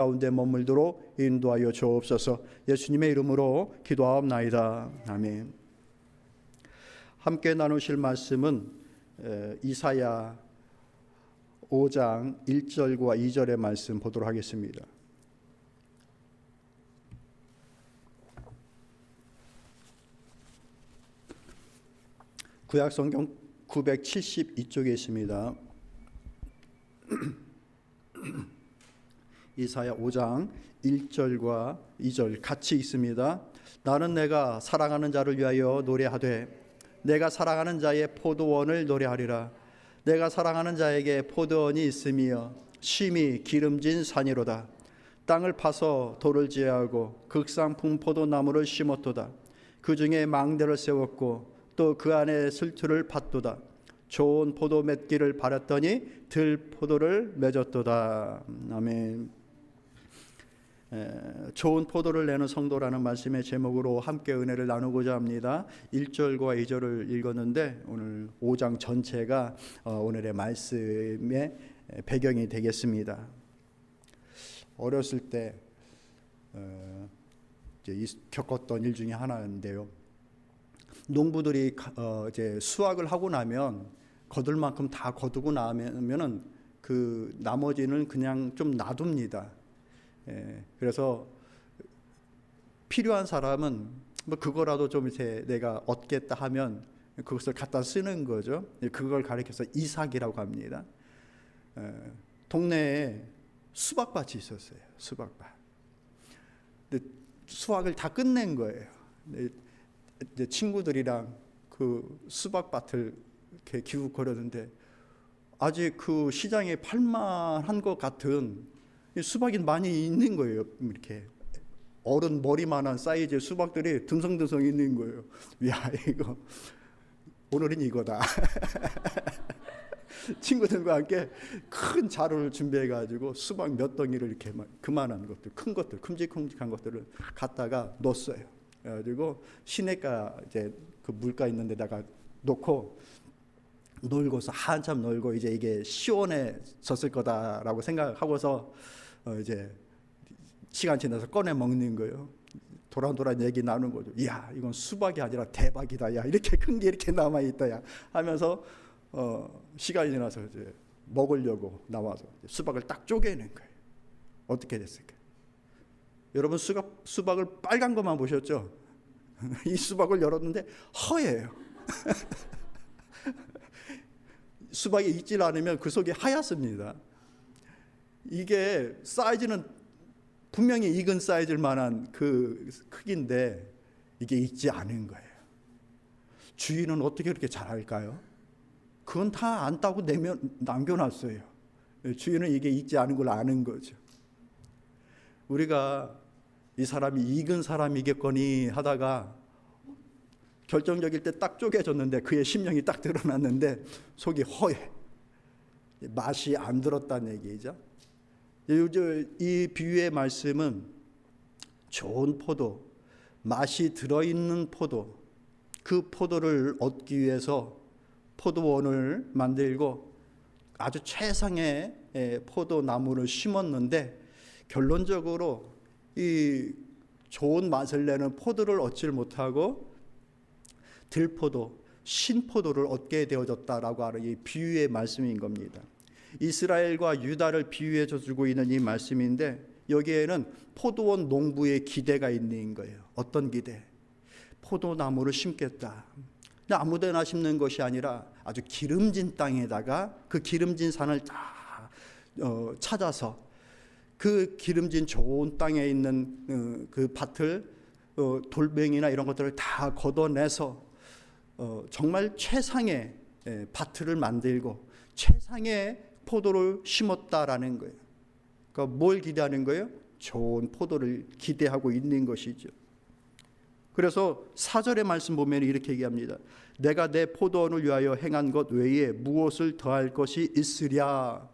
가운데 머물도록 인도하여 주옵소서. 예수님의 이름으로 기도하옵나이다. 아멘. 함께 나누실 말씀은 이사야 5장 1절과 2절의 말씀 보도록 하겠습니다. 구약성경 972쪽에 있습니다. 이사야 5장 1절과 2절 같이 있습니다. 나는 내가 사랑하는 자를 위하여 노래하되 내가 사랑하는 자의 포도원을 노래하리라. 내가 사랑하는 자에게 포도원이 있으며 심히 기름진 산이로다. 땅을 파서 돌을 제하고 극상품 포도나무를 심었도다. 그 중에 망대를 세웠고 또 그 안에 슬투를 팠도다. 좋은 포도 맺기를 바랐더니 들포도를 맺었도다. 아멘. 좋은 포도를 내는 성도라는 말씀의 제목으로 함께 은혜를 나누고자 합니다. 1절과 2절을 읽었는데 오늘 5장 전체가 오늘의 말씀의 배경이 되겠습니다. 어렸을 때 겪었던 일 중에 하나인데요. 농부들이 이제 수확을 하고 나면 거둘 만큼 다 거두고 나면은 그 나머지는 그냥 좀 놔둡니다. 그래서 필요한 사람은 뭐 그거라도 좀 이제 내가 얻겠다 하면 그것을 갖다 쓰는 거죠. 그걸 가리켜서 이삭이라고 합니다. 동네에 수박밭이 있었어요. 수박밭. 근데 수확을 다 끝낸 거예요. 이제 친구들이랑 그 수박밭을 이렇게 기웃거렸는데 아직 그 시장에 팔만한 것 같은 수박이 많이 있는 거예요. 이렇게 어른 머리만한 사이즈의 수박들이 듬성듬성 있는 거예요. 야, 이거 오늘은 이거다. 친구들과 함께 큰 자루를 준비해가지고 수박 몇 덩이를 이렇게 그만한 것들, 큰 것들, 큼직큼직한 것들을 갖다가 넣었어요. 그래가지고 시냇가 이제 그 물가 있는 데다가 놓고 놀고서 한참 놀고 이제 이게 시원해졌을 거다라고 생각하고서 이제 시간 지나서 꺼내 먹는 거예요. 도란도란 얘기 나누는 거죠. 이야, 이건 수박이 아니라 대박이다. 야, 이렇게 큰 게 이렇게 남아 있다. 야, 하면서 시간이 지나서 이제 먹으려고 나와서 수박을 딱 쪼개는 거예요. 어떻게 됐을까? 여러분 수박을 빨간 것만 보셨죠? 이 수박을 열었는데 허예요. 수박이 익질 않으면 그 속이 하얗습니다. 이게 사이즈는 분명히 익은 사이즈일 만한 그 크기인데 이게 익지 않은 거예요. 주인은 어떻게 그렇게 잘할까요? 그건 다 안 따고 남겨놨어요. 주인은 이게 익지 않은 걸 아는 거죠. 우리가 이 사람이 익은 사람이겠거니 하다가 결정적일 때 딱 쪼개졌는데 그의 심령이 딱 드러났는데 속이 허해. 맛이 안 들었다는 얘기죠. 이 비유의 말씀은 좋은 포도, 맛이 들어있는 포도, 그 포도를 얻기 위해서 포도원을 만들고 아주 최상의 포도나무를 심었는데 결론적으로 이 좋은 맛을 내는 포도를 얻질 못하고 들포도, 신포도를 얻게 되어졌다라고 하는 이 비유의 말씀인 겁니다. 이스라엘과 유다를 비유해 주고 있는 이 말씀인데 여기에는 포도원 농부의 기대가 있는 거예요. 어떤 기대? 포도나무를 심겠다. 근데 아무데나 심는 것이 아니라 아주 기름진 땅에다가 그 기름진 산을 다 찾아서 그 기름진 좋은 땅에 있는 그 밭을 돌멩이나 이런 것들을 다 걷어내서 정말 최상의 밭을 만들고 최상의 포도를 심었다라는 거예요. 그러니까 뭘 기대하는 거예요? 좋은 포도를 기대하고 있는 것이죠. 그래서 4절의 말씀 보면 이렇게 얘기합니다. 내가 내 포도원을 위하여 행한 것 외에 무엇을 더할 것이 있으랴.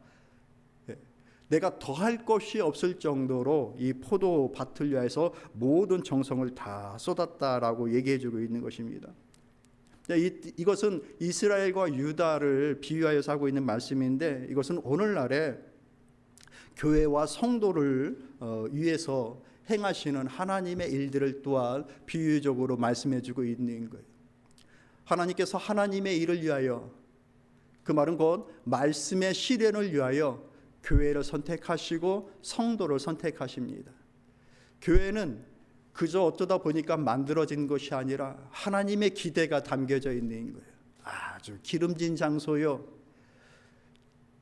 내가 더할 것이 없을 정도로 이 포도밭을 위해서 모든 정성을 다 쏟았다라고 얘기해 주고 있는 것입니다. 이것은 이스라엘과 유다를 비유하여서 하고 있는 말씀인데 이것은 오늘날에 교회와 성도를 위해서 행하시는 하나님의 일들을 또한 비유적으로 말씀해 주고 있는 거예요. 하나님께서 하나님의 일을 위하여, 그 말은 곧 말씀의 실현을 위하여 교회를 선택하시고 성도를 선택하십니다. 교회는 그저 어쩌다 보니까 만들어진 것이 아니라 하나님의 기대가 담겨져 있는 거예요. 아주 기름진 장소요.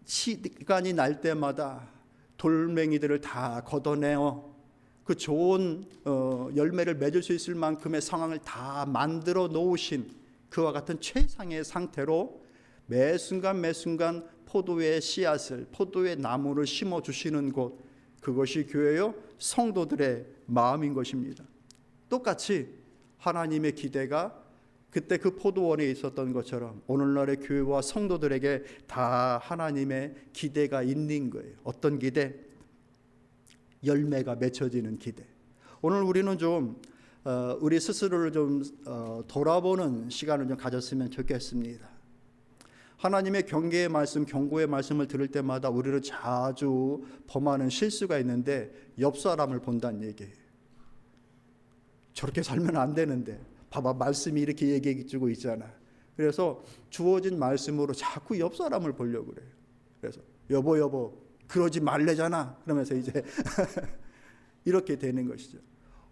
시간이 날 때마다 돌멩이들을 다 걷어내어 그 좋은 열매를 맺을 수 있을 만큼의 상황을 다 만들어 놓으신 그와 같은 최상의 상태로 매 순간 매 순간 포도의 씨앗을, 포도의 나무를 심어주시는 곳, 그것이 교회요 성도들의 마음인 것입니다. 똑같이 하나님의 기대가 그때 그 포도원에 있었던 것처럼 오늘날의 교회와 성도들에게 다 하나님의 기대가 있는 거예요. 어떤 기대? 열매가 맺혀지는 기대. 오늘 우리는 좀 우리 스스로를 좀 돌아보는 시간을 좀 가졌으면 좋겠습니다. 하나님의 경계의 말씀, 경고의 말씀을 들을 때마다 우리를 자주 범하는 실수가 있는데 옆 사람을 본다는 얘기예요. 저렇게 살면 안 되는데 봐봐, 말씀이 이렇게 얘기해 주고 있잖아. 그래서 주어진 말씀으로 자꾸 옆 사람을 보려고 그래요. 그래서 여보 그러지 말래잖아. 그러면서 이제 이렇게 되는 것이죠.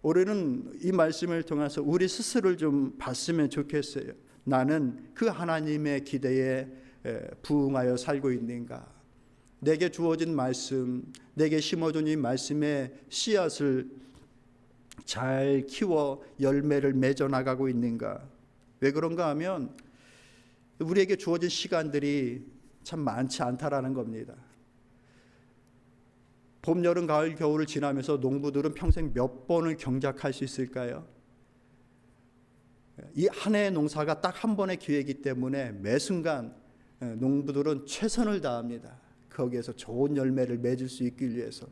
올해는 이 말씀을 통해서 우리 스스로를 좀 봤으면 좋겠어요. 나는 그 하나님의 기대에 부응하여 살고 있는가? 내게 주어진 말씀, 내게 심어준 이 말씀의 씨앗을 잘 키워 열매를 맺어 나가고 있는가? 왜 그런가 하면 우리에게 주어진 시간들이 참 많지 않다라는 겁니다. 봄, 여름, 가을, 겨울을 지나면서 농부들은 평생 몇 번을 경작할 수 있을까요? 이 한 해의 농사가 딱 한 번의 기회이기 때문에 매 순간 농부들은 최선을 다합니다. 거기에서 좋은 열매를 맺을 수 있기 위해서.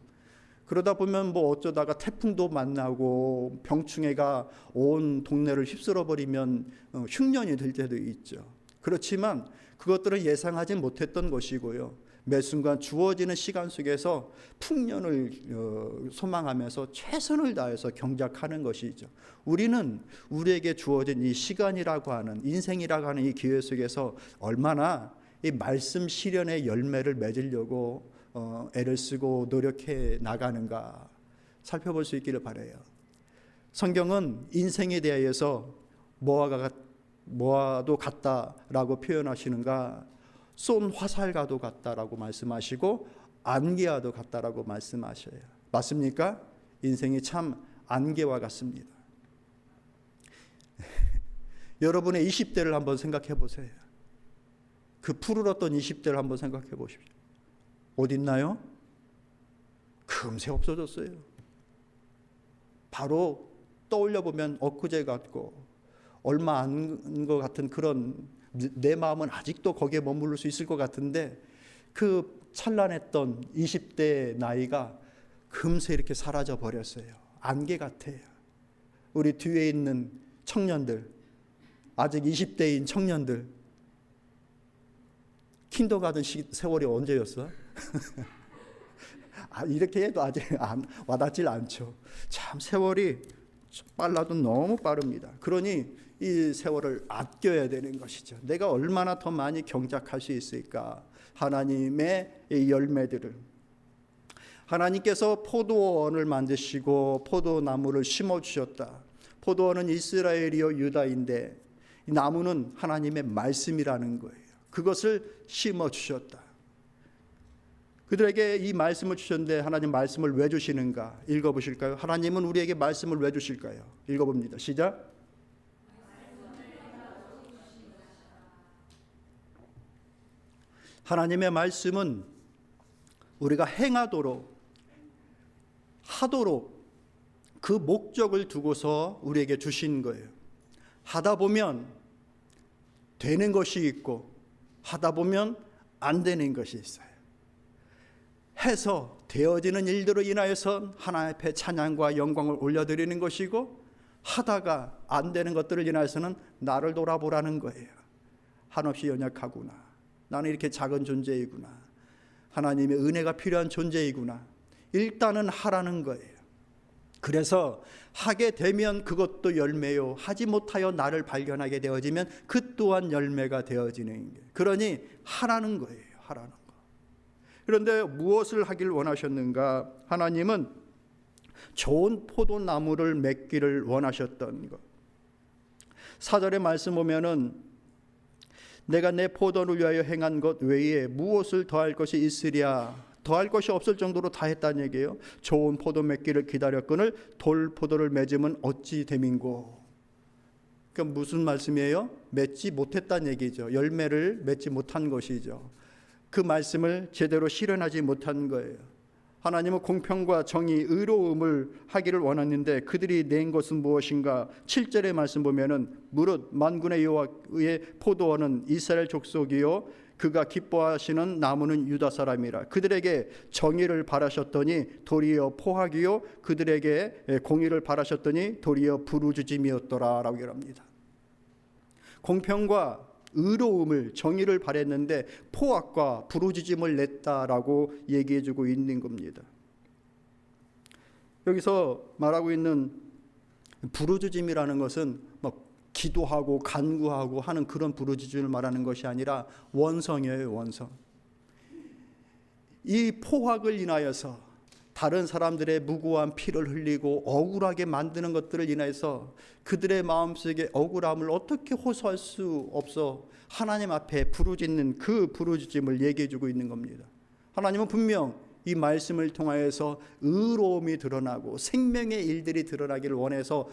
그러다 보면 뭐 어쩌다가 태풍도 만나고 병충해가 온 동네를 휩쓸어 버리면 흉년이 될 때도 있죠. 그렇지만 그것들은 예상하지 못했던 것이고요. 매 순간 주어지는 시간 속에서 풍년을 소망하면서 최선을 다해서 경작하는 것이죠. 우리는 우리에게 주어진 이 시간이라고 하는, 인생이라고 하는 이 기회 속에서 얼마나 이 말씀 실현의 열매를 맺으려고 애를 쓰고 노력해 나가는가 살펴볼 수 있기를 바라요. 성경은 인생에 대하여서 모아도 같다라고 표현하시는가, 쏜 화살과도 같다라고 말씀하시고 안개와도 같다라고 말씀하셔요. 맞습니까? 인생이 참 안개와 같습니다. 여러분의 20대를 한번 생각해 보세요. 그 푸르렀던 20대를 한번 생각해 보십시오. 어디 있나요? 금세 없어졌어요. 바로 떠올려 보면 엊그제 같고 얼마 안 것 같은 그런, 내 마음은 아직도 거기에 머무를 수 있을 것 같은데 그 찬란했던 20대 나이가 금세 이렇게 사라져 버렸어요. 안개 같아요. 우리 뒤에 있는 청년들, 아직 20대인 청년들, 킨더가든 세월이 언제였어? 이렇게 해도 아직 와닿질 않죠. 참 세월이 빨라도 너무 빠릅니다. 그러니 이 세월을 아껴야 되는 것이죠. 내가 얼마나 더 많이 경작할 수 있을까? 하나님의 이 열매들을. 하나님께서 포도원을 만드시고 포도나무를 심어주셨다. 포도원은 이스라엘이요 유다인데 이 나무는 하나님의 말씀이라는 거예요. 그것을 심어주셨다. 그들에게 이 말씀을 주셨는데 하나님 말씀을 왜 주시는가? 읽어보실까요? 하나님은 우리에게 말씀을 왜 주실까요? 읽어봅니다. 시작. 하나님의 말씀은 우리가 행하도록, 하도록 그 목적을 두고서 우리에게 주신 거예요. 하다 보면 되는 것이 있고 하다 보면 안 되는 것이 있어요. 해서 되어지는 일들로 인하여서 하나님 앞에 찬양과 영광을 올려드리는 것이고, 하다가 안 되는 것들을 인하여서는 나를 돌아보라는 거예요. 한없이 연약하구나, 나는 이렇게 작은 존재이구나, 하나님의 은혜가 필요한 존재이구나, 일단은 하라는 거예요. 그래서 하게 되면 그것도 열매요, 하지 못하여 나를 발견하게 되어지면 그 또한 열매가 되어지는 게, 그러니 하라는 거예요. 하라는 거. 그런데 무엇을 하길 원하셨는가? 하나님은 좋은 포도나무를 맺기를 원하셨던 것. 4절의 말씀 보면은 내가 내 포도를 위하여 행한 것 외에 무엇을 더할 것이 있으랴. 더할 것이 없을 정도로 다 했다는 얘기예요. 좋은 포도 맺기를 기다렸거늘 돌 포도를 맺으면 어찌 됨인고. 그러니까 무슨 말씀이에요? 맺지 못했다는 얘기죠. 열매를 맺지 못한 것이죠. 그 말씀을 제대로 실현하지 못한 거예요. 하나님은 공평과 정의, 의로움을 하기를 원했는데 그들이 낸 것은 무엇인가? 7절의 말씀 보면은 무릇 만군의 여호와의 포도원은 이스라엘 족속이요 그가 기뻐하시는 나무는 유다 사람이라. 그들에게 정의를 바라셨더니 도리어 포악이요 그들에게 공의를 바라셨더니 도리어 부르짖음이었더라 라고 얘기합니다. 공평과 의로움을, 정의를 바랬는데 포악과 부르짖음을 냈다라고 얘기해주고 있는 겁니다. 여기서 말하고 있는 부르짖음이라는 것은 막 기도하고 간구하고 하는 그런 부르짖음을 말하는 것이 아니라 원성이에요. 원성. 이 포악을 인하여서 다른 사람들의 무고한 피를 흘리고 억울하게 만드는 것들을 인해서 그들의 마음속에 억울함을 어떻게 호소할 수 없어 하나님 앞에 부르짖는 그 부르짖음을 얘기해주고 있는 겁니다. 하나님은 분명 이 말씀을 통하여서 의로움이 드러나고 생명의 일들이 드러나기를 원해서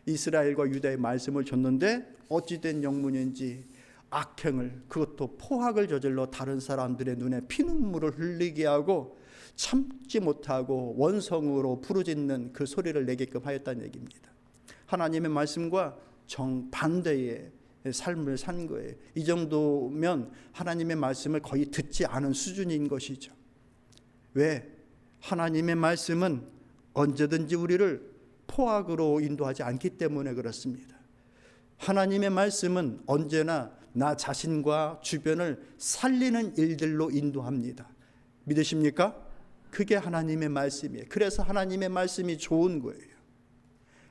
이스라엘과 유다의 말씀을 줬는데 어찌된 영문인지 악행을, 그것도 포악을 저질러 다른 사람들의 눈에 피눈물을 흘리게 하고 참지 못하고 원성으로 부르짖는 그 소리를 내게끔 하였다는 얘기입니다. 하나님의 말씀과 정반대의 삶을 산 거예요. 이 정도면 하나님의 말씀을 거의 듣지 않은 수준인 것이죠. 왜? 하나님의 말씀은 언제든지 우리를 포악으로 인도하지 않기 때문에 그렇습니다. 하나님의 말씀은 언제나 나 자신과 주변을 살리는 일들로 인도합니다. 믿으십니까? 그게 하나님의 말씀이에요. 그래서 하나님의 말씀이 좋은 거예요.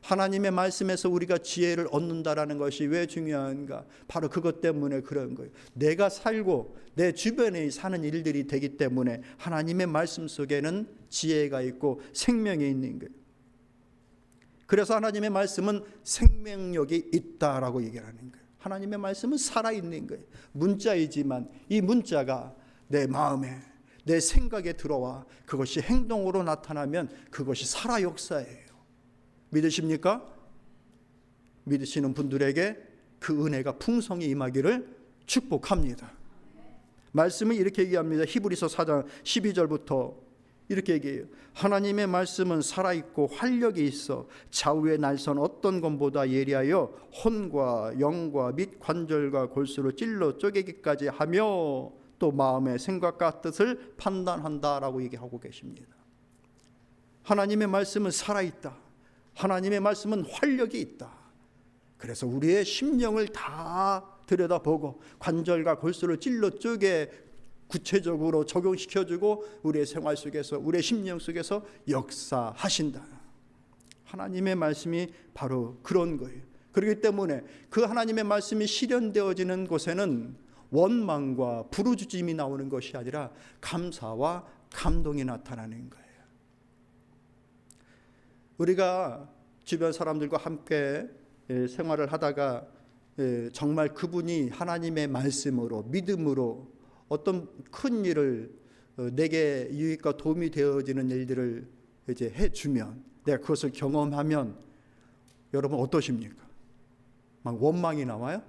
하나님의 말씀에서 우리가 지혜를 얻는다라는 것이 왜 중요한가? 바로 그것 때문에 그런 거예요. 내가 살고 내 주변에 사는 일들이 되기 때문에 하나님의 말씀 속에는 지혜가 있고 생명이 있는 거예요. 그래서 하나님의 말씀은 생명력이 있다라고 얘기하는 거예요. 하나님의 말씀은 살아있는 거예요. 문자이지만 이 문자가 내 마음에, 내 생각에 들어와 그것이 행동으로 나타나면 그것이 살아 역사예요. 믿으십니까? 믿으시는 분들에게 그 은혜가 풍성히 임하기를 축복합니다. 말씀은 이렇게 얘기합니다. 히브리서 4장 12절부터 이렇게 얘기해요. 하나님의 말씀은 살아있고 활력이 있어 좌우의 날선 어떤 것보다 예리하여 혼과 영과 및 관절과 골수로 찔러 쪼개기까지 하며 또 마음의 생각과 뜻을 판단한다라고 얘기하고 계십니다. 하나님의 말씀은 살아있다. 하나님의 말씀은 활력이 있다. 그래서 우리의 심령을 다 들여다보고 관절과 골수를 찔러 쪼개 구체적으로 적용시켜주고 우리의 생활 속에서, 우리의 심령 속에서 역사하신다. 하나님의 말씀이 바로 그런 거예요. 그렇기 때문에 그 하나님의 말씀이 실현되어지는 곳에는 원망과 부르짖음이 나오는 것이 아니라 감사와 감동이 나타나는 거예요. 우리가 주변 사람들과 함께 생활을 하다가 정말 그분이 하나님의 말씀으로, 믿음으로 어떤 큰 일을, 내게 유익과 도움이 되어지는 일들을 이제 해주면, 내가 그것을 경험하면 여러분 어떠십니까? 막 원망이 나와요?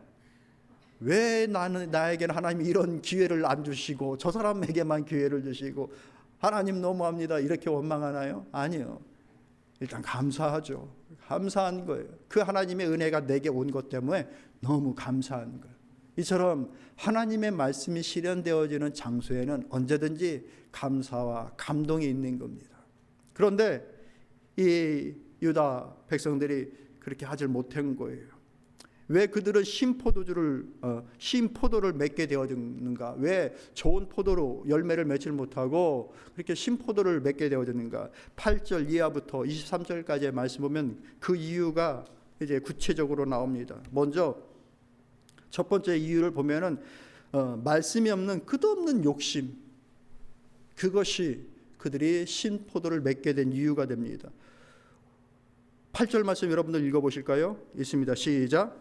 왜 나에게는 하나님이 이런 기회를 안 주시고 저 사람에게만 기회를 주시고 하나님 너무합니다 이렇게 원망하나요? 아니요. 일단 감사하죠. 감사한 거예요. 그 하나님의 은혜가 내게 온 것 때문에 너무 감사한 거예요. 이처럼 하나님의 말씀이 실현되어지는 장소에는 언제든지 감사와 감동이 있는 겁니다. 그런데 이 유다 백성들이 그렇게 하질 못한 거예요. 왜 그들은 신포도를 맺게 되어졌는가? 왜 좋은 포도로 열매를 맺질 못하고 그렇게 신포도를 맺게 되어졌는가? 8절 이하부터 23절까지의 말씀 보면 그 이유가 이제 구체적으로 나옵니다. 먼저 첫 번째 이유를 보면은 말씀이 없는 끝없는 욕심, 그것이 그들이 신포도를 맺게 된 이유가 됩니다. 8절 말씀 여러분들 읽어보실까요? 있습니다. 시작.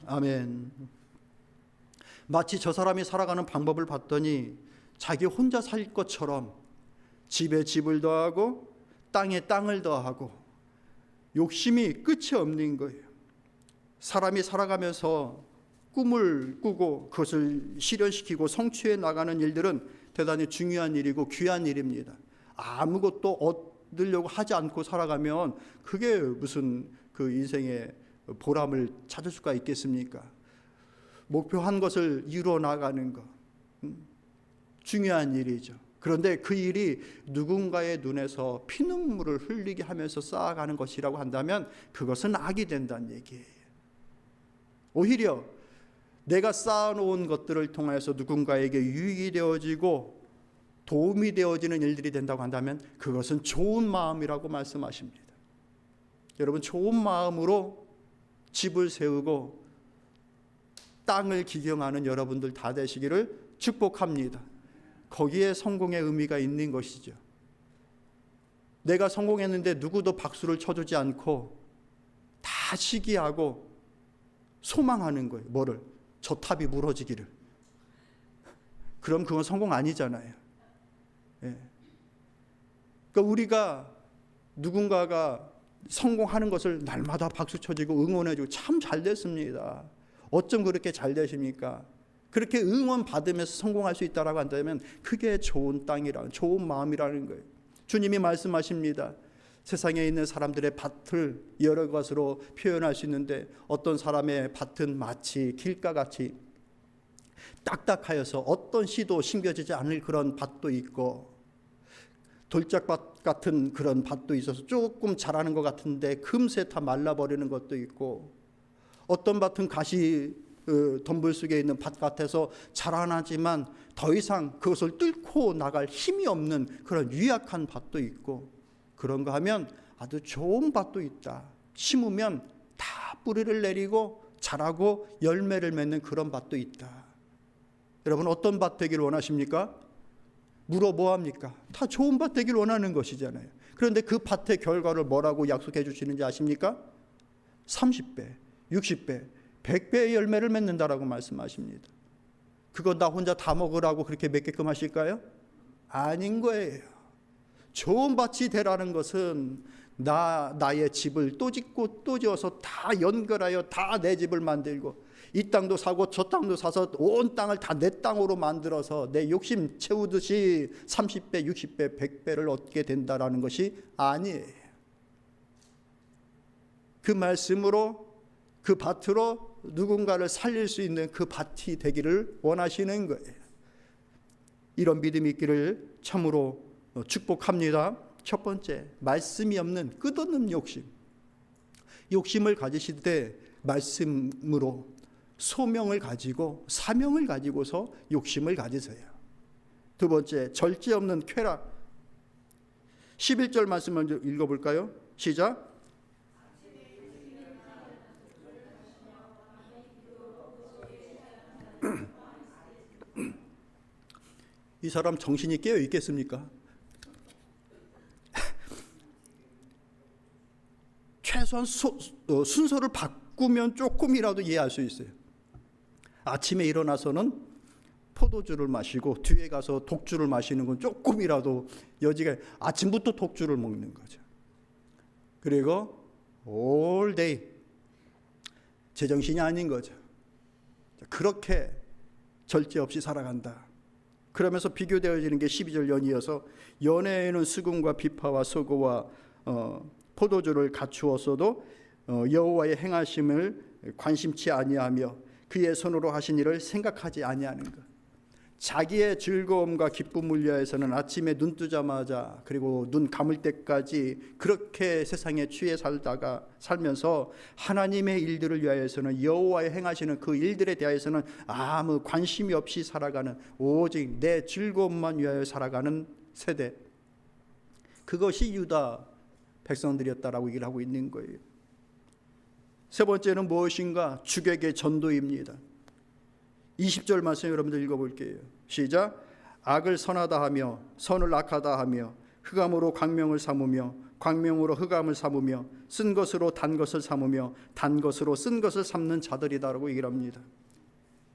아멘. 마치 저 사람이 살아가는 방법을 봤더니 자기 혼자 살 것처럼 집에 집을 더하고 땅에 땅을 더하고 욕심이 끝이 없는 거예요. 사람이 살아가면서 꿈을 꾸고 그것을 실현시키고 성취해 나가는 일들은 대단히 중요한 일이고 귀한 일입니다. 아무것도 얻으려고 하지 않고 살아가면 그게 무슨 그 인생의 보람을 찾을 수가 있겠습니까? 목표한 것을 이루어 나가는 것, 중요한 일이죠. 그런데 그 일이 누군가의 눈에서 피눈물을 흘리게 하면서 쌓아가는 것이라고 한다면 그것은 악이 된다는 얘기예요. 오히려 내가 쌓아놓은 것들을 통해서 누군가에게 유익이 되어지고 도움이 되어지는 일들이 된다고 한다면 그것은 좋은 마음이라고 말씀하십니다. 여러분, 좋은 마음으로 집을 세우고 땅을 기경하는 여러분들 다 되시기를 축복합니다. 거기에 성공의 의미가 있는 것이죠. 내가 성공했는데 누구도 박수를 쳐주지 않고 다 시기하고 소망하는 거예요. 뭐를? 저 탑이 무너지기를. 그럼 그건 성공 아니잖아요. 예. 그러니까 우리가 누군가가 성공하는 것을 날마다 박수 쳐주고 응원해주고 참 잘 됐습니다. 어쩜 그렇게 잘 되십니까? 그렇게 응원 받으면서 성공할 수 있다라고 한다면 그게 좋은 땅이라는, 좋은 마음이라는 거예요. 주님이 말씀하십니다. 세상에 있는 사람들의 밭을 여러 것으로 표현할 수 있는데 어떤 사람의 밭은 마치 길가 같이 딱딱하여서 어떤 씨도 심겨지지 않을 그런 밭도 있고, 돌짝밭 같은 그런 밭도 있어서 조금 자라는 것 같은데 금세 다 말라버리는 것도 있고, 어떤 밭은 가시 덤불 속에 있는 밭 같아서 자라나지만 더 이상 그것을 뚫고 나갈 힘이 없는 그런 유약한 밭도 있고, 그런가 하면 아주 좋은 밭도 있다. 심으면 다 뿌리를 내리고 자라고 열매를 맺는 그런 밭도 있다. 여러분, 어떤 밭 되기를 원하십니까? 물어 뭐합니까? 다 좋은 밭 되기를 원하는 것이잖아요. 그런데 그 밭의 결과를 뭐라고 약속해 주시는지 아십니까? 30배, 60배, 100배의 열매를 맺는다라고 말씀하십니다. 그거 나 혼자 다 먹으라고 그렇게 맺게끔 하실까요? 아닌 거예요. 좋은 밭이 되라는 것은 나의 집을 또 짓고 또 지어서 다 연결하여 다 내 집을 만들고, 이 땅도 사고 저 땅도 사서 온 땅을 다 내 땅으로 만들어서 내 욕심 채우듯이 30배, 60배, 100배를 얻게 된다라는 것이 아니에요. 그 말씀으로, 그 밭으로 누군가를 살릴 수 있는 그 밭이 되기를 원하시는 거예요. 이런 믿음이 있기를 참으로 축복합니다. 첫 번째, 말씀이 없는 끝없는 욕심. 욕심을 가지실 때 말씀으로 소명을 가지고 사명을 가지고서 욕심을 가지세요. 두 번째, 절제 없는 쾌락. 11절 말씀 먼저 읽어볼까요? 시작. 이 사람 정신이 깨어 있겠습니까? 최소한 순서를 바꾸면 조금이라도 이해할 수 있어요. 아침에 일어나서는 포도주를 마시고 뒤에 가서 독주를 마시는 건 조금이라도 여지가, 아침부터 독주를 먹는 거죠. 그리고 all day 제정신이 아닌 거죠. 그렇게 절제 없이 살아간다. 그러면서 비교되어지는 게 12절 연이어서 연애에는 수금과 비파와 소고와 포도주를 갖추었어도 여호와의 행하심을 관심치 아니하며 그의 손으로 하신 일을 생각하지 아니하는 것. 자기의 즐거움과 기쁨을 위하여서는 아침에 눈 뜨자마자 그리고 눈 감을 때까지 그렇게 세상에 취해 살면서 하나님의 일들을 위하여서는, 여호와의 행하시는 그 일들에 대하여서는 아무 관심이 없이 살아가는, 오직 내 즐거움만 위하여 살아가는 세대, 그것이 유다 백성들이었다라고 얘기를 하고 있는 거예요. 세 번째는 무엇인가? 주객의 전도입니다. 20절 말씀 여러분들 읽어볼게요. 시작. 악을 선하다 하며 선을 악하다 하며 흑암으로 광명을 삼으며 광명으로 흑암을 삼으며 쓴 것으로 단 것을 삼으며 단 것으로 쓴 것을 삼는 자들이다라고 얘기를 합니다.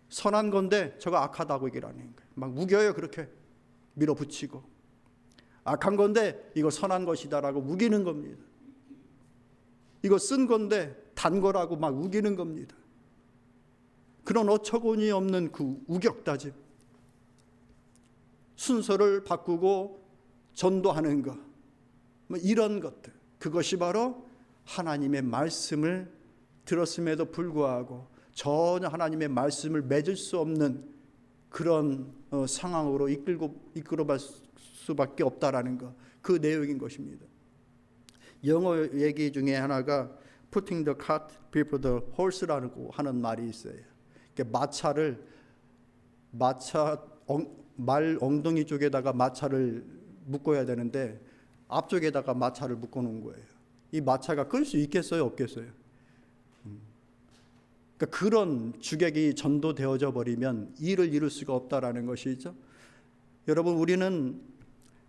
선한 건데 저거 악하다고 얘기를 하는 거예요. 막 우겨요. 그렇게 밀어붙이고. 악한 건데 이거 선한 것이다라고 우기는 겁니다. 이거 쓴 건데 단 거라고 막 우기는 겁니다. 그런 어처구니 없는 그 우격다짐, 순서를 바꾸고 전도하는 것, 뭐 이런 것들, 그것이 바로 하나님의 말씀을 들었음에도 불구하고 전혀 하나님의 말씀을 맺을 수 없는 그런 상황으로 이끌어갈 수밖에 없다라는 것, 그 내용인 것입니다. 영어 얘기 중에 하나가 putting the cart before the horse라고 하는 말이 있어요. 말 엉덩이 쪽에다가 마차를 묶어야 되는데 앞쪽에다가 마차를 묶어놓은 거예요. 이 마차가 끌 수 있겠어요, 없겠어요? 그러니까 그런 주객이 전도되어져 버리면 일을 이룰 수가 없다라는 것이죠. 여러분, 우리는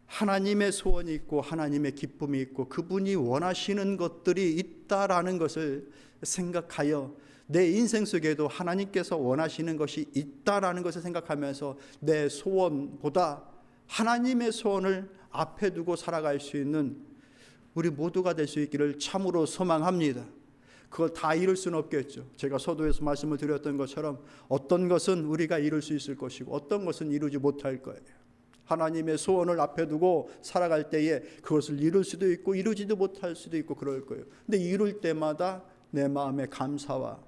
하나님의 소원이 있고 하나님의 기쁨이 있고 그분이 원하시는 것들이 있다라는 것을 생각하여 내 인생 속에도 하나님께서 원하시는 것이 있다라는 것을 생각하면서 내 소원보다 하나님의 소원을 앞에 두고 살아갈 수 있는 우리 모두가 될 수 있기를 참으로 소망합니다. 그걸 다 이룰 수는 없겠죠. 제가 서두에서 말씀을 드렸던 것처럼 어떤 것은 우리가 이룰 수 있을 것이고 어떤 것은 이루지 못할 거예요. 하나님의 소원을 앞에 두고 살아갈 때에 그것을 이룰 수도 있고 이루지도 못할 수도 있고 그럴 거예요. 근데 이룰 때마다 내 마음의 감사와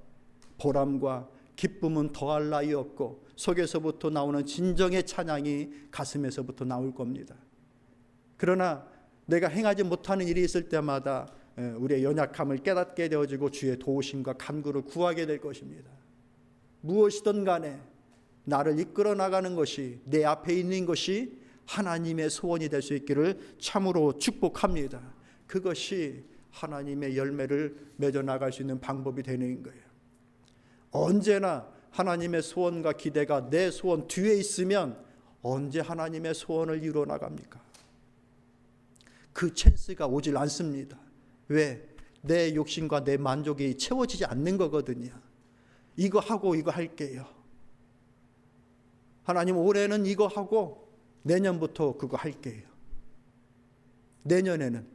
보람과 기쁨은 더할 나위 없고 속에서부터 나오는 진정의 찬양이 가슴에서부터 나올 겁니다. 그러나 내가 행하지 못하는 일이 있을 때마다 우리의 연약함을 깨닫게 되어지고 주의 도우심과 간구를 구하게 될 것입니다. 무엇이든 간에 나를 이끌어 나가는 것이, 내 앞에 있는 것이 하나님의 소원이 될 수 있기를 참으로 축복합니다. 그것이 하나님의 열매를 맺어 나갈 수 있는 방법이 되는 거예요. 언제나 하나님의 소원과 기대가 내 소원 뒤에 있으면 언제 하나님의 소원을 이루어 나갑니까? 그 찬스가 오질 않습니다. 왜? 내 욕심과 내 만족이 채워지지 않는 거거든요. 이거 하고 이거 할게요. 하나님, 올해는 이거 하고 내년부터 그거 할게요. 내년에는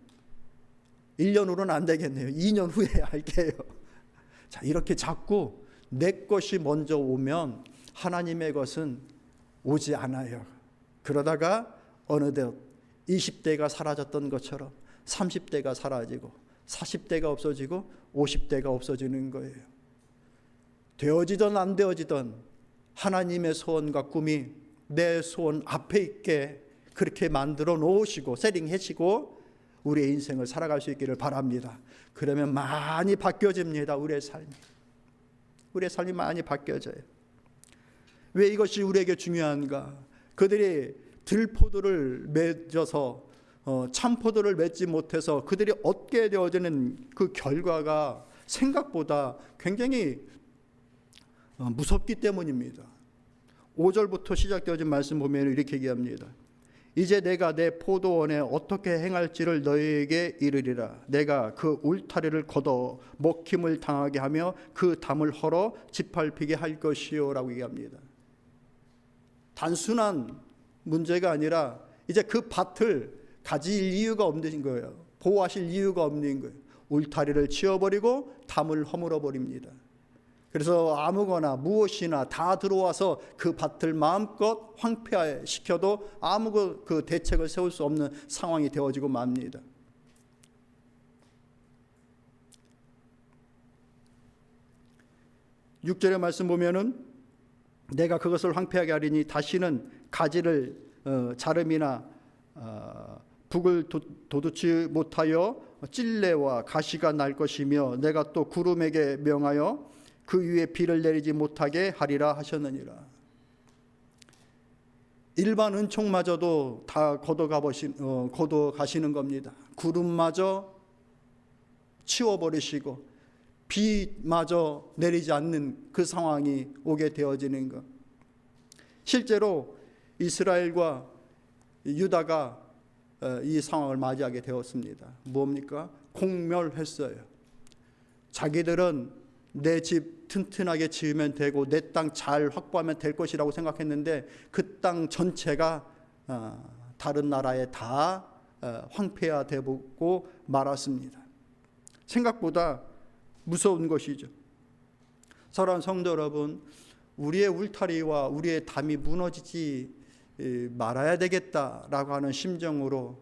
1년 후로는 안 되겠네요. 2년 후에 할게요. 자, 이렇게 자꾸 내 것이 먼저 오면 하나님의 것은 오지 않아요. 그러다가 어느덧 20대가 사라졌던 것처럼 30대가 사라지고 40대가 없어지고 50대가 없어지는 거예요. 되어지든 안 되어지든 하나님의 소원과 꿈이 내 소원 앞에 있게 그렇게 만들어 놓으시고 세팅하시고 우리의 인생을 살아갈 수 있기를 바랍니다. 그러면 많이 바뀌어집니다. 우리의 삶이 많이 바뀌어져요. 왜 이것이 우리에게 중요한가? 그들이 들포도를 맺어서 참포도를 맺지 못해서 그들이 얻게 되어지는 그 결과가 생각보다 굉장히 무섭기 때문입니다. 5절부터 시작되어진 말씀 보면 이렇게 얘기합니다. 이제 내가 내 포도원에 어떻게 행할지를 너희에게 이르리라. 내가 그 울타리를 걷어 먹힘을 당하게 하며 그 담을 헐어 짓밟히게 할 것이요 라고 얘기합니다. 단순한 문제가 아니라 이제 그 밭을 가질 이유가 없는 거예요. 보호하실 이유가 없는 거예요. 울타리를 치워버리고 담을 허물어 버립니다. 그래서 아무거나 무엇이나 다 들어와서 그 밭을 마음껏 황폐시켜도 아무 그 대책을 세울 수 없는 상황이 되어지고 맙니다. (6절의) 말씀 보면은 내가 그것을 황폐하게 하리니 다시는 가지를 자름이나 북을 돋우지 못하여 찔레와 가시가 날 것이며 내가 또 구름에게 명하여 그 위에 비를 내리지 못하게 하리라 하셨느니라. 일반 은총마저도 다 걷어가시는 겁니다. 구름마저 치워버리시고 비마저 내리지 않는 그 상황이 오게 되어지는 것. 실제로 이스라엘과 유다가 이 상황을 맞이하게 되었습니다. 뭡니까? 공멸했어요. 자기들은 내 집 튼튼하게 지으면 되고 내 땅 잘 확보하면 될 것이라고 생각했는데 그 땅 전체가 다른 나라에 다 황폐화되고 말았습니다. 생각보다 무서운 것이죠. 사랑하는 성도 여러분, 우리의 울타리와 우리의 담이 무너지지 말아야 되겠다라고 하는 심정으로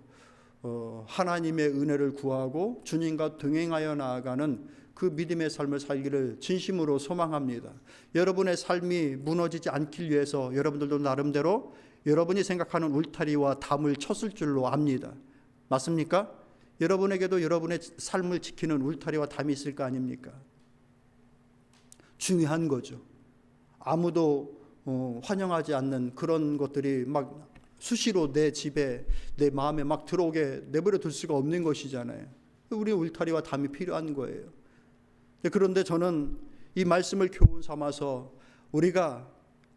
하나님의 은혜를 구하고 주님과 동행하여 나아가는 그 믿음의 삶을 살기를 진심으로 소망합니다. 여러분의 삶이 무너지지 않기 위해서 여러분들도 나름대로 여러분이 생각하는 울타리와 담을 쳤을 줄로 압니다. 맞습니까? 여러분에게도 여러분의 삶을 지키는 울타리와 담이 있을 거 아닙니까? 중요한 거죠. 아무도 환영하지 않는 그런 것들이 막 수시로 내 집에 내 마음에 막 들어오게 내버려 둘 수가 없는 것이잖아요. 우리의 울타리와 담이 필요한 거예요. 그런데 저는 이 말씀을 교훈 삼아서 우리가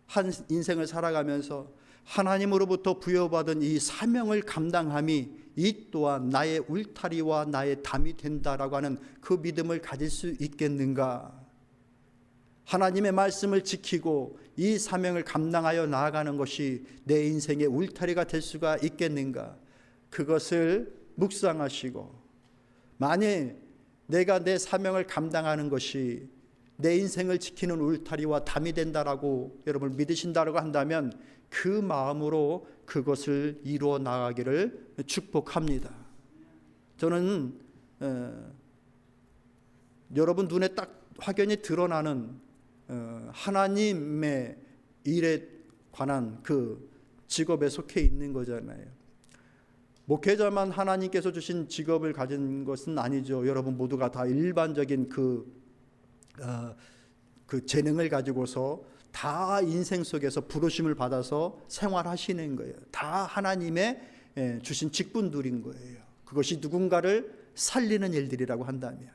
한 인생을 살아가면서 하나님으로부터 부여받은 이 사명을 감당함이 이 또한 나의 울타리와 나의 담이 된다라고 하는 그 믿음을 가질 수 있겠는가? 하나님의 말씀을 지키고 이 사명을 감당하여 나아가는 것이 내 인생의 울타리가 될 수가 있겠는가? 그것을 묵상하시고, 만일 내가 내 사명을 감당하는 것이 내 인생을 지키는 울타리와 담이 된다라고 여러분 믿으신다라고 한다면 그 마음으로 그것을 이루어 나가기를 축복합니다. 저는 여러분 눈에 딱 확연히 드러나는 하나님의 일에 관한 그 직업에 속해 있는 거잖아요. 목회자만 하나님께서 주신 직업을 가진 것은 아니죠. 여러분 모두가 다 일반적인 그 재능을 가지고서 다 인생 속에서 부르심을 받아서 생활하시는 거예요. 다 하나님의 주신 직분들인 거예요. 그것이 누군가를 살리는 일들이라고 한다면,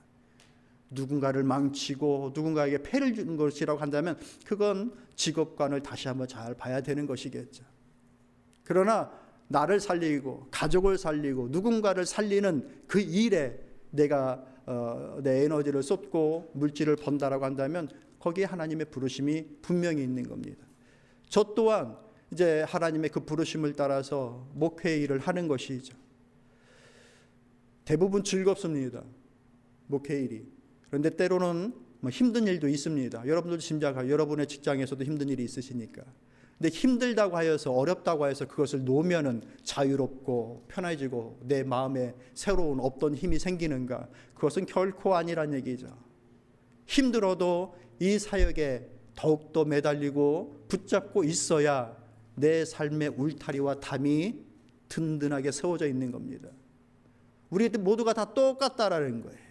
누군가를 망치고 누군가에게 폐를 주는 것이라고 한다면 그건 직업관을 다시 한번 잘 봐야 되는 것이겠죠. 그러나 나를 살리고 가족을 살리고 누군가를 살리는 그 일에 내가 내 에너지를 쏟고 물질을 번다라고 한다면 거기에 하나님의 부르심이 분명히 있는 겁니다. 저 또한 이제 하나님의 그 부르심을 따라서 목회 일을 하는 것이죠. 대부분 즐겁습니다. 목회 일이. 그런데 때로는 힘든 일도 있습니다. 여러분들도 짐작하고 여러분의 직장에서도 힘든 일이 있으시니까. 근데 힘들다고 하여서 어렵다고 하여서 그것을 놓으면은 자유롭고 편해지고 내 마음에 새로운 없던 힘이 생기는가? 그것은 결코 아니란 얘기죠. 힘들어도 이 사역에 더욱더 매달리고 붙잡고 있어야 내 삶의 울타리와 담이 든든하게 세워져 있는 겁니다. 우리 모두가 다 똑같다라는 거예요.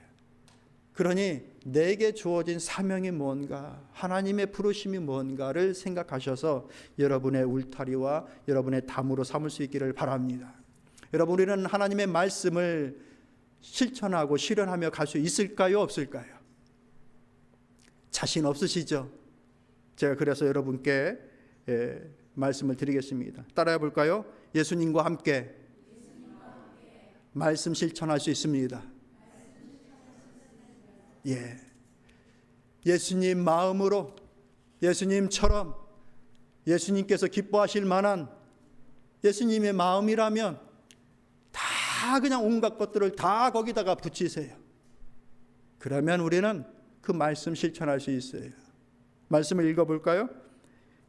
그러니 내게 주어진 사명이 뭔가, 하나님의 부르심이 뭔가를 생각하셔서 여러분의 울타리와 여러분의 담으로 삼을 수 있기를 바랍니다. 여러분, 우리는 하나님의 말씀을 실천하고 실현하며 갈 수 있을까요, 없을까요? 자신 없으시죠? 제가 그래서 여러분께 말씀을 드리겠습니다. 따라해 볼까요? 예수님과 함께 말씀 실천할 수 있습니다. 예, 예수님 마음으로, 예수님처럼 예수님께서 기뻐하실 만한 예수님의 마음이라면 다 그냥 온갖 것들을 다 거기다가 붙이세요. 그러면 우리는 그 말씀 실천할 수 있어요. 말씀을 읽어볼까요?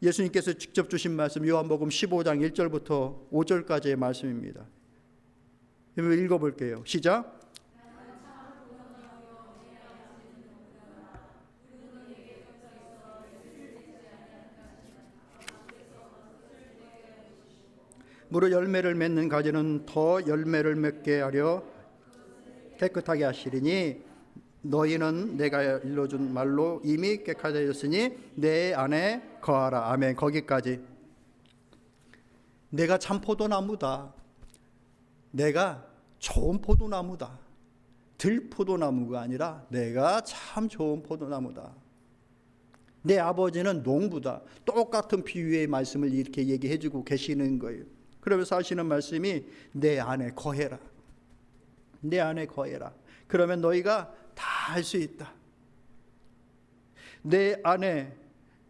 예수님께서 직접 주신 말씀, 요한복음 15장 1절부터 5절까지의 말씀입니다. 읽어볼게요. 시작. 무릇 열매를 맺는 가지는 더 열매를 맺게 하려 깨끗하게 하시리니 너희는 내가 일러준 말로 이미 깨끗해졌으니 내 안에 거하라. 아멘. 거기까지. 내가 참 포도나무다. 내가 좋은 포도나무다. 들포도나무가 아니라 내가 참 좋은 포도나무다. 내 아버지는 농부다. 똑같은 비유의 말씀을 이렇게 얘기해 주고 계시는 거예요. 그러면서 하시는 말씀이 내 안에 거해라. 내 안에 거해라. 그러면 너희가 다 할 수 있다. 내 안에,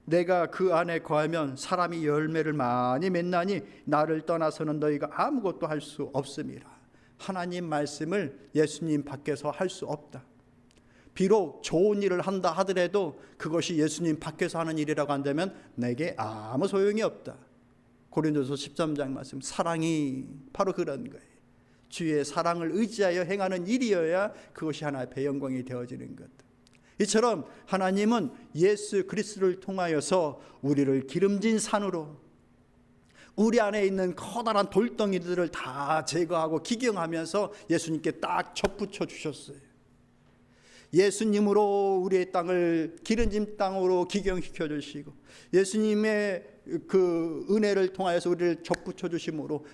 내가 그 안에 거하면 사람이 열매를 많이 맺나니 나를 떠나서는 너희가 아무것도 할 수 없음이라. 하나님 말씀을 예수님 밖에서 할 수 없다. 비록 좋은 일을 한다 하더라도 그것이 예수님 밖에서 하는 일이라고 한다면 내게 아무 소용이 없다. 고린도서 13장 말씀, 사랑이 바로 그런 거예요. 주의 사랑을 의지하여 행하는 일이어야 그것이 하나 앞에 영광이 되어지는 것. 이처럼 하나님은 예수 그리스도를 통하여서 우리를 기름진 산으로, 우리 안에 있는 커다란 돌덩이들을 다 제거하고 기경하면서 예수님께 딱 접붙여 주셨어요. 예수님으로 우리의 땅을 기름진 땅으로 기경시켜 주시고, 예수님의 그 은혜를 통하여서 우리를 접붙여 주심으로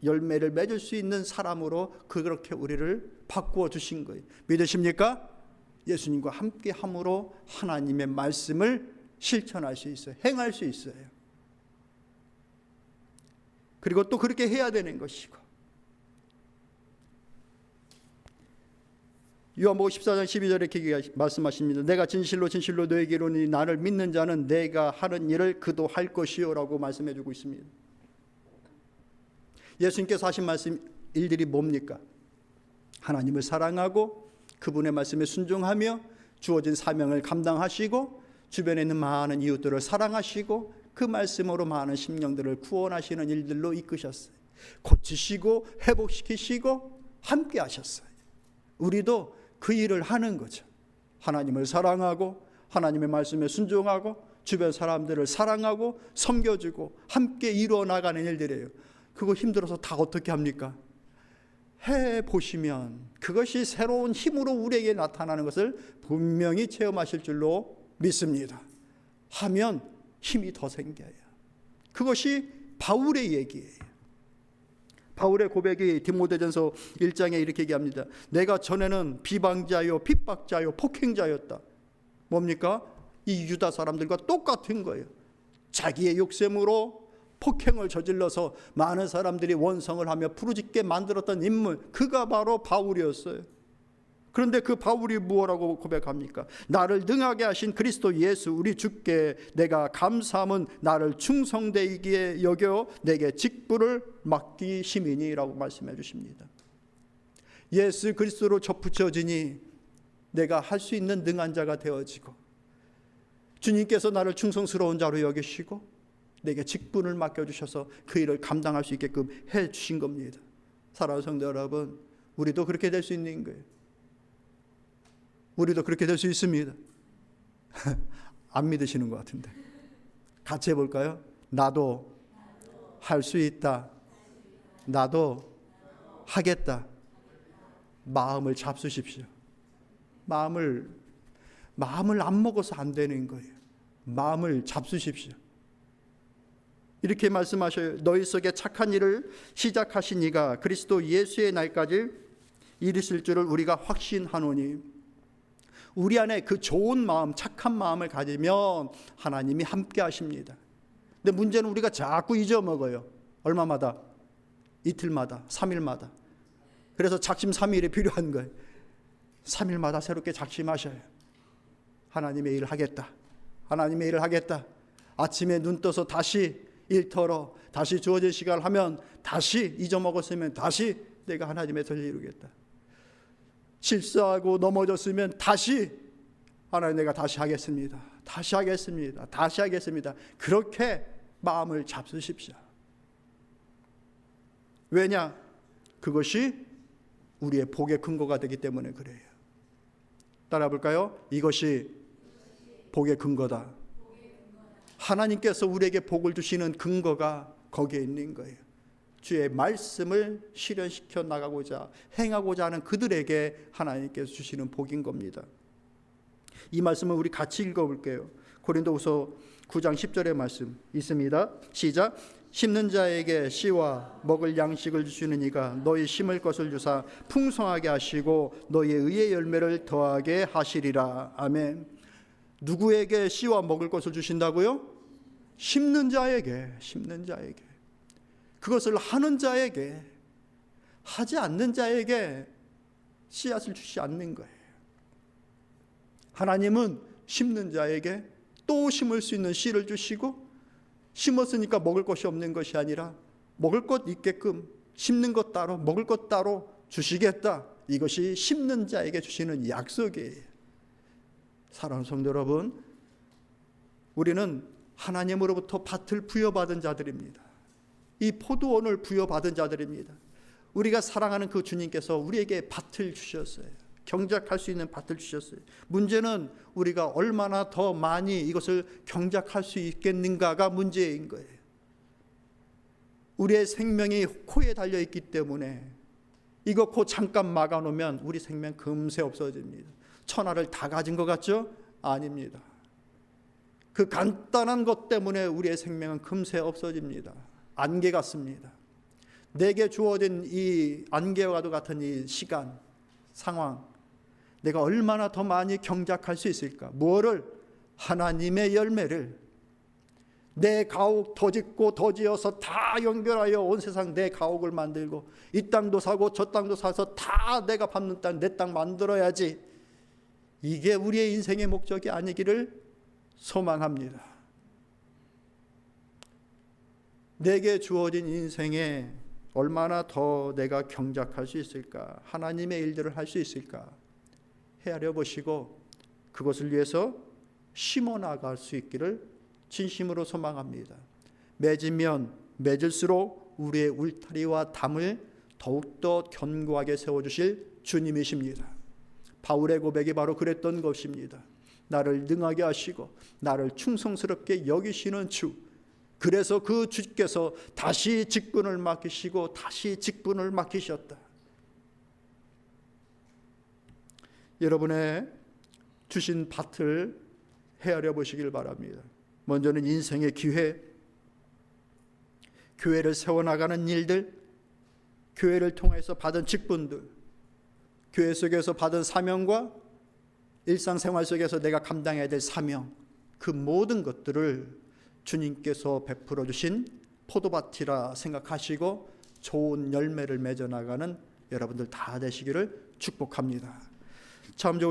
열매를 맺을 수 있는 사람으로 그렇게 우리를 바꾸어 주신 거예요. 믿으십니까? 예수님과 함께 함으로 하나님의 말씀을 실천할 수 있어요. 행할 수 있어요. 그리고 또 그렇게 해야 되는 것이고, 요한복음 14장 12절에 이렇게 말씀하십니다. 내가 진실로 진실로 너에게 이르노니 나를 믿는 자는 내가 하는 일을 그도 할 것이요 라고 말씀해 주고 있습니다. 예수님께서 하신 말씀 일들이 뭡니까? 하나님을 사랑하고 그분의 말씀에 순종하며 주어진 사명을 감당하시고 주변에 있는 많은 이웃들을 사랑하시고 그 말씀으로 많은 심령들을 구원하시는 일들로 이끄셨어요. 고치시고 회복시키시고 함께 하셨어요. 우리도 그 일을 하는 거죠. 하나님을 사랑하고 하나님의 말씀에 순종하고 주변 사람들을 사랑하고 섬겨주고 함께 이루어 나가는 일들이에요. 그거 힘들어서 다 어떻게 합니까? 해보시면 그것이 새로운 힘으로 우리에게 나타나는 것을 분명히 체험하실 줄로 믿습니다. 하면 힘이 더 생겨요. 그것이 바울의 얘기예요. 바울의 고백이 디모데전서 1장에 이렇게 얘기합니다. 내가 전에는 비방자요 핍박자요 폭행자였다. 뭡니까? 이 유다 사람들과 똑같은 거예요. 자기의 욕심으로 폭행을 저질러서 많은 사람들이 원성을 하며 부르짖게 만들었던 인물, 그가 바로 바울이었어요. 그런데 그 바울이 무엇라고 고백합니까? 나를 능하게 하신 그리스도 예수 우리 주께 내가 감사함은 나를 충성되게 여겨 내게 직분을 맡기심이니라고 말씀해 주십니다. 예수 그리스도로 접붙여지니 내가 할 수 있는 능한 자가 되어지고 주님께서 나를 충성스러운 자로 여기시고 내게 직분을 맡겨주셔서 그 일을 감당할 수 있게끔 해 주신 겁니다. 사랑하는 성도 여러분, 우리도 그렇게 될 수 있는 거예요. 우리도 그렇게 될 수 있습니다. 안 믿으시는 것 같은데 같이 해볼까요? 나도 할 수 있다. 나도 하겠다. 마음을 잡수십시오. 마음을 안 먹어서 안 되는 거예요. 마음을 잡수십시오. 이렇게 말씀하셔요. 너희 속에 착한 일을 시작하신 이가 그리스도 예수의 날까지 이르실 줄을 우리가 확신하노니. 우리 안에 그 좋은 마음, 착한 마음을 가지면 하나님이 함께 하십니다. 근데 문제는 우리가 자꾸 잊어먹어요. 얼마마다? 이틀마다, 3일마다. 그래서 작심 3일이 필요한 거예요. 3일마다 새롭게 작심하셔요. 하나님의 일을 하겠다. 하나님의 일을 하겠다. 아침에 눈 떠서 다시 일터로 다시 주어진 시간을 하면 다시 잊어먹었으면 다시 내가 하나님의 뜻을 이루겠다. 실수하고 넘어졌으면 다시 하나님 내가 다시 하겠습니다. 다시 하겠습니다. 다시 하겠습니다. 그렇게 마음을 잡수십시오. 왜냐? 그것이 우리의 복의 근거가 되기 때문에 그래요. 따라 볼까요? 이것이 복의 근거다. 하나님께서 우리에게 복을 주시는 근거가 거기에 있는 거예요. 주의 말씀을 실현시켜 나가고자 행하고자 하는 그들에게 하나님께서 주시는 복인 겁니다. 이 말씀을 우리 같이 읽어볼게요. 고린도후서 9장 10절의 말씀 있습니다. 시작. 심는 자에게 씨와 먹을 양식을 주시는 이가 너희 심을 것을 주사 풍성하게 하시고 너희의 의의 열매를 더하게 하시리라. 아멘. 누구에게 씨와 먹을 것을 주신다고요? 심는 자에게. 그것을 하는 자에게, 하지 않는 자에게 씨앗을 주시 않는 거예요. 하나님은 심는 자에게 또 심을 수 있는 씨를 주시고, 심었으니까 먹을 것이 없는 것이 아니라 먹을 것 있게끔 심는 것 따로 먹을 것 따로 주시겠다. 이것이 심는 자에게 주시는 약속이에요. 사랑하는 성도 여러분, 우리는 하나님으로부터 밭을 부여받은 자들입니다. 이 포도원을 부여받은 자들입니다. 우리가 사랑하는 그 주님께서 우리에게 밭을 주셨어요. 경작할 수 있는 밭을 주셨어요. 문제는 우리가 얼마나 더 많이 이것을 경작할 수 있겠는가가 문제인 거예요. 우리의 생명이 코에 달려있기 때문에 이거 코 잠깐 막아놓으면 우리 생명 금세 없어집니다. 천하를 다 가진 것 같죠? 아닙니다. 그 간단한 것 때문에 우리의 생명은 금세 없어집니다. 안개 같습니다. 내게 주어진 이 안개와도 같은 이 시간, 상황, 내가 얼마나 더 많이 경작할 수 있을까? 뭐를? 하나님의 열매를. 내 가옥 더 짓고 더 지어서 다 연결하여 온 세상 내 가옥을 만들고 이 땅도 사고 저 땅도 사서 다 내가 밟는 땅, 내 땅 만들어야지. 이게 우리의 인생의 목적이 아니기를 소망합니다. 내게 주어진 인생에 얼마나 더 내가 경작할 수 있을까? 하나님의 일들을 할 수 있을까? 헤아려 보시고 그것을 위해서 심어 나갈 수 있기를 진심으로 소망합니다. 맺으면 맺을수록 우리의 울타리와 담을 더욱더 견고하게 세워주실 주님이십니다. 바울의 고백이 바로 그랬던 것입니다. 나를 능하게 하시고 나를 충성스럽게 여기시는 주. 그래서 그 주께서 다시 직분을 맡기시고 다시 직분을 맡기셨다. 여러분의 주신 밭을 헤아려 보시길 바랍니다. 먼저는 인생의 기회, 교회를 세워나가는 일들, 교회를 통해서 받은 직분들, 교회 속에서 받은 사명과 일상생활 속에서 내가 감당해야 될 사명, 그 모든 것들을 주님께서 베풀어 주신 포도밭이라 생각하시고 좋은 열매를 맺어 나가는 여러분들 다 되시기를 축복합니다. 참 좋으신